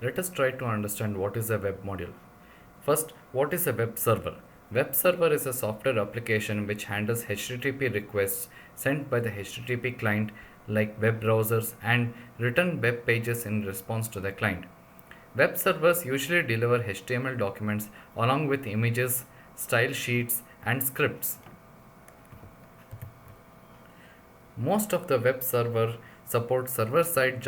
Let us try to understand what is a web module. First, what is a web server? Web server is a software application which handles HTTP requests sent by the HTTP client like web browsers and written web pages in response to the client. Web servers usually deliver HTML documents along with images, style sheets, and scripts. Most of the web server support server side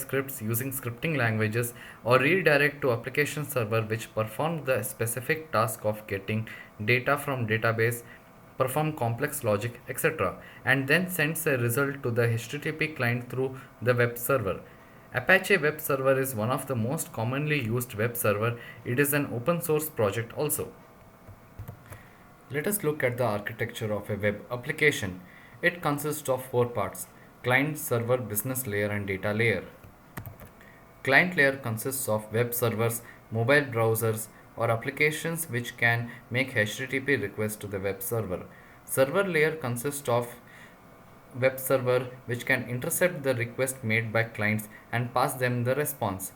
scripts using scripting languages or redirect to application server which perform the specific task of getting data from database, perform complex logic, etc., and then sends a result to the HTTP client through the web server. Apache Web Server is one of the most commonly used web server. It is an open source project also. Let us look at the architecture of a web application. It consists of four parts: client, server, business layer, and data layer. Client layer consists of web servers, mobile browsers, or applications which can make HTTP requests to the web server. Server layer consists of web server which can intercept the request made by clients and pass them the response.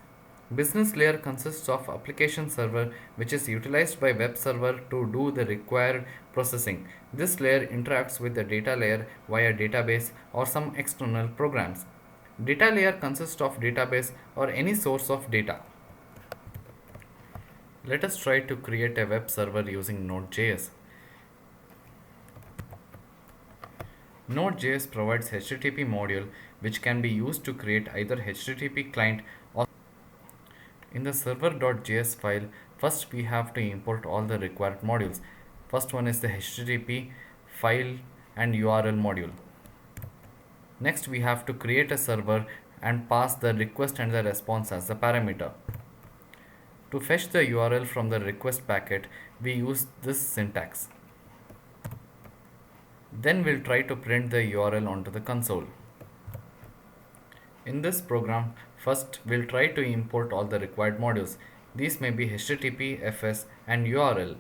Business layer consists of application server which is utilized by web server to do the required processing. This layer interacts with the data layer via database or some external programs. Data layer consists of database or any source of data. Let us try to create a web server using Node.js. Node.js provides HTTP module which can be used to create either HTTP client or in the server.js file. First we have to import all the required modules. First one is the HTTP file and URL module. Next we have to create a server and pass the request and the response as the parameter. To fetch the URL from the request packet, we use this syntax. Then we'll try to print the URL onto the console. In this program, first we'll try to import all the required modules. These may be HTTP, FS, and URL.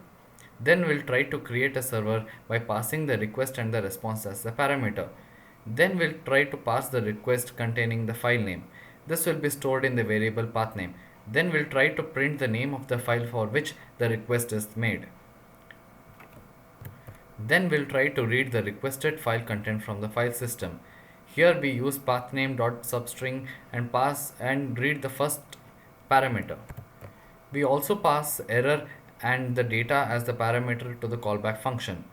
Then we'll try to create a server by passing the request and the response as the parameter. Then we'll try to pass the request containing the file name. This will be stored in the variable path name. Then we'll try to print the name of the file for which the request is made. Then we'll try to read the requested file content from the file system. Here we use pathname.substring and pass and read the first parameter. We also pass error and the data as the parameter to the callback function.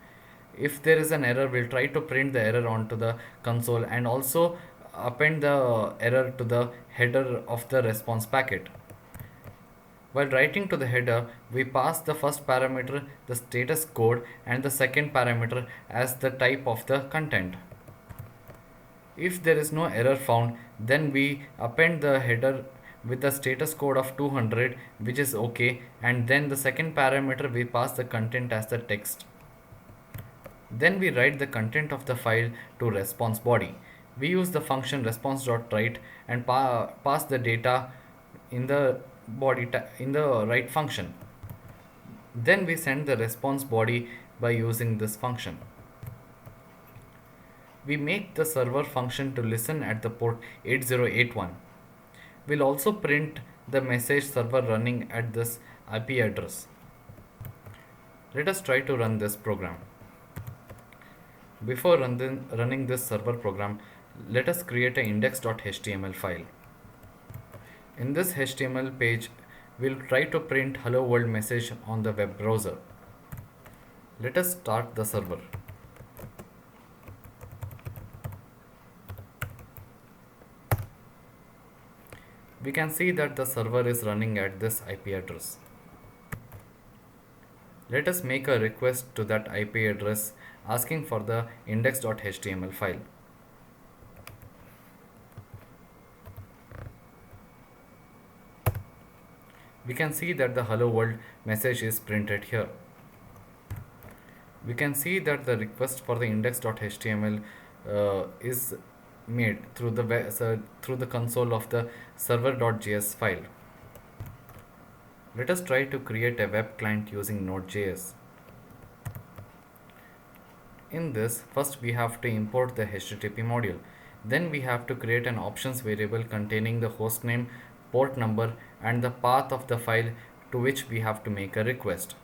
If there is an error, we'll try to print the error onto the console and also append the error to the header of the response packet. While writing to the header, we pass the first parameter, the status code, and the second parameter as the type of the content. If there is no error found, then we append the header with the status code of 200, which is OK, and then the second parameter we pass the content as the text. Then we write the content of the file to response body. We use the function response.write and pass the data in the in the write function. Then we send the response body by using this function. We make the server function to listen at the port 8081. We'll also print the message server running at this IP address. Let us try to run this program. Before running this server program, let us create an index.html file. In this HTML page, we'll try to print hello world message on the web browser. Let us start the server. We can see that the server is running at this IP address. Let us make a request to that IP address asking for the index.html file. We can see that the hello world message is printed here. We can see that the request for the index.html is made through the console of the server.js file. Let us try to create a web client using Node.js. In this, first we have to import the HTTP module. Then we have to create an options variable containing the hostname port number, and the path of the file to which we have to make a request.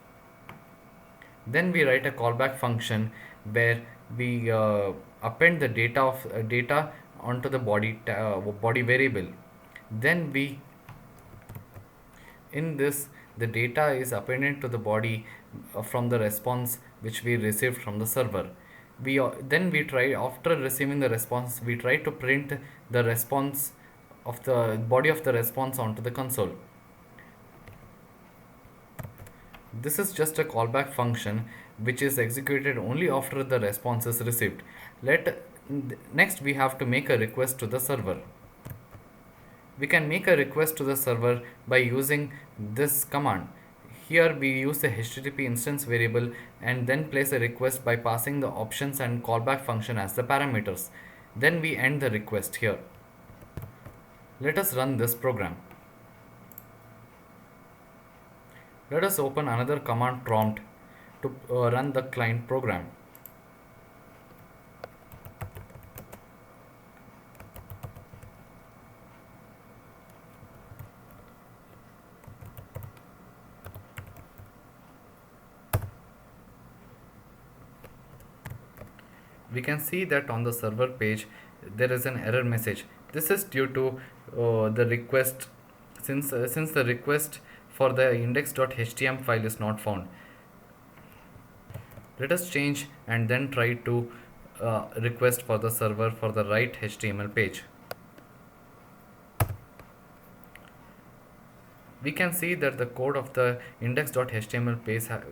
Then we write a callback function where we append the data onto the body variable. Then we in this the data is appended to the body from the response which we received from the server. Then we try, after receiving the response, we try to print the response of the body of the response onto the console. This is just a callback function which is executed only after the response is received. Next we have to make a request to the server. We can make a request to the server by using this command. Here we use the HTTP instance variable and then place a request by passing the options and callback function as the parameters. Then we end the request here. Let us run this program. Let us open another command prompt to run the client program. We can see that on the server page there is an error message. This is due to the request, since the request for the index.html file is not found. Let us change and then try to request for the server for the right HTML page. We can see that the code of the index.html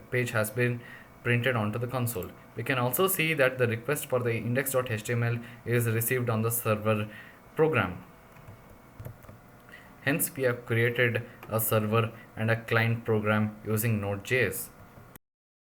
page has been printed onto the console. We can also see that the request for the index.html is received on the server program. Hence, we have created a server and a client program using Node.js.